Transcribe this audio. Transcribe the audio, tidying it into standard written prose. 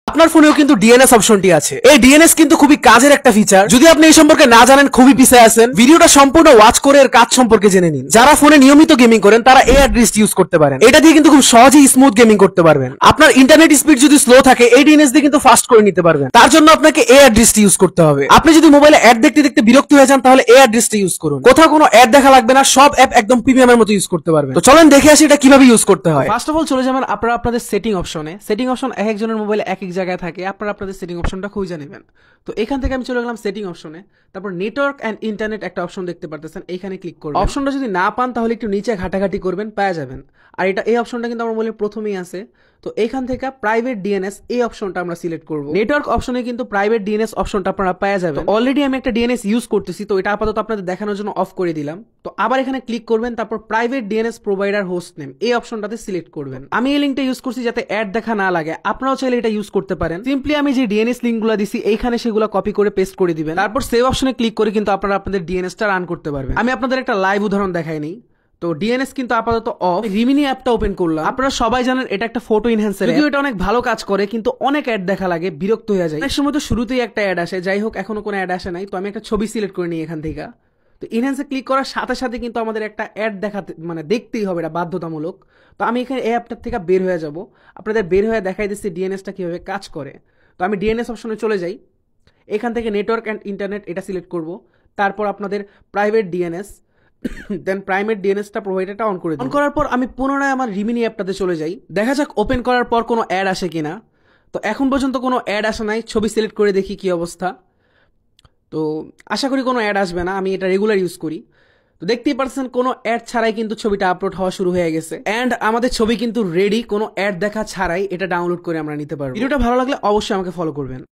আপনার ফোনেও কিন্তু ডিএনএস অপশনটি আছে। এই ডিএনএস কিন্তু খুবই কাজের একটা ফিচার। যদি আপনি এই সম্পর্কে না জানেন, খুবই পিছিয়ে আছেন, ভিডিওটা সম্পূর্ণ ওয়াচ করে এর কাজ সম্পর্কে জেনে নিন। যারা ফোনে নিয়মিত গেমিং করেন তারা এই অ্যাড্রেস ইউজ করতে পারেন। এটা দিয়ে কিন্তু খুব সহজেই স্মুথ গেমিং করতে পারবেন। আপনার ইন্টারনেট স্পিড যদি স্লো থাকে, এই ডিএনএস দিয়ে কিন্তু ফাস্ট করে নিতে পারবেন। তার জন্য আপনাকে এই অ্যাড্রেসটি ইউজ করতে হবে। আপনি যদি মোবাইলে অ্যাড দেখতে দেখতে বিরক্ত হয়ে যান, তাহলে এই অ্যাড্রেসটি ইউজ করুন। কোথাও কোনো অ্যাড দেখা লাগবে না, সব অ্যাপ একদম প্রিমিয়ামের মতো ইউজ করতে পারবেন। তো চলেন দেখে আসি এটা কিভাবে ইউজ করতে হয়। ফার্স্ট অফ অল চলে যাবেন আপনারা আপনাদের সেটিং অপশনে। সেটিং অপশন এক একজনের মোবাইলে এক এক জায়গায় থাকে, আপনারা আপনাদের সেটিং অপশনটা খুঁজে নেবেন। তো এখান থেকে আমি চলে গেলাম সেটিং অপশনে। তারপর নেটওয়ার্ক অ্যান্ড ইন্টারনেট একটা অপশন দেখতে পারতেছেন, এইখানে ক্লিক করবেন। অপশনটা যদি না পান তাহলে একটু নিচে ঘাটাঘাটি করবেন, পাওয়া যাবেন। আর এই অপশনটা কিন্তু আমার মোবাইলে প্রথমেই আছে। তো এখান থেকে প্রাইভেট ডিএনএস এই অপশনটা আমরা সিলেক্ট করব। নেটওয়ার্ক অপশনে কিন্তু প্রাইভেট ডিএনএস অপশনটা আপনারা পাওয়া যাবেন। অলরেডি আমি একটা ডিএনএস ইউজ করতেছি, তো এটা আপাতত আপনাদের দেখানোর জন্য অফ করে দিলাম। তো আবার এখানে ক্লিক করবেন, তারপর private DNS provider host name এই অপশনটাতে সিলেক্ট করবেন। আমি এই লিঙ্কটা ইউজ করছি যাতে অ্যাড দেখা না লাগে, আপনারাও চাইলে এটা ইউজ করতে পারেন। সিম্পলি আমি যে ডিএনএস লিঙ্কগুলো দিছি এইখানে সেগুলো কপি করে পেস্ট করে দিবেন। তারপর সেভ অপশনে ক্লিক করে কিন্তু আপনারা আপনাদের ডিএনএসটা রান করতে পারবেন। আমি আপনাদের একটা লাইভ উদাহরণ দেখাই নেই। তো ডিএনএস কিন্তু আপাতত অফ। রিমিনি অ্যাপটা ওপেন করলাম। আপনারা সবাই জানেন এটা একটা ফটো এনহ্যান্সার। যদিও এটা অনেক ভালো কাজ করে, কিন্তু অনেক অ্যাড দেখা লাগে, বিরক্ত হয়ে যায়। অনেক সময় তো শুরুতেই একটা অ্যাড আসে। যাই হোক, এখনো কোনো অ্যাড আসে নাই। তো আমি একটা ছবি সিলেক্ট করে নিই এখান থেকে। তো এনহ্যান্সে ক্লিক করার সাথে সাথে কিন্তু আমাদের একটা অ্যাড দেখাতে দেখতেই হবে, এটা বাধ্যতামূলক। তো আমি এখানে এই অ্যাপটার থেকে বের হয়ে যাব। আপনাদের বের হয়ে দেখাই দিচ্ছি ডিএনএসটা কিভাবে কাজ করে। তো আমি ডিএনএস অপশনে চলে যাই। এখান থেকে নেটওয়ার্ক অ্যান্ড ইন্টারনেট এটা সিলেক্ট করব। তারপর আপনাদের প্রাইভেট ডিএনএস, দেন প্রাইভেট ডিএনএসটা প্রোভাইডারটা অন করে দিই। অন করার পর আমি পুনরায় আমার রিমিনি অ্যাপটাতে চলে যাই। দেখা যাক ওপেন করার পর কোনো অ্যাড আসে কিনা। তো এখন পর্যন্ত কোনো অ্যাড আসে নাই। ছবি সিলেক্ট করে দেখি কি অবস্থা। তো আশা করি কোনো অ্যাড আসবে না, আমি এটা রেগুলার ইউজ করি। তো দেখতেই পাচ্ছেন কোনো অ্যাড ছাড়াই কিন্তু ছবিটা আপলোড হওয়া শুরু হয়ে গেছে। অ্যান্ড আমাদের ছবি কিন্তু রেডি, কোনো অ্যাড দেখা ছাড়াই এটা ডাউনলোড করে আমরা নিতে পারবো। ভিডিওটা ভালো লাগলে অবশ্যই আমাকে ফলো করবেন।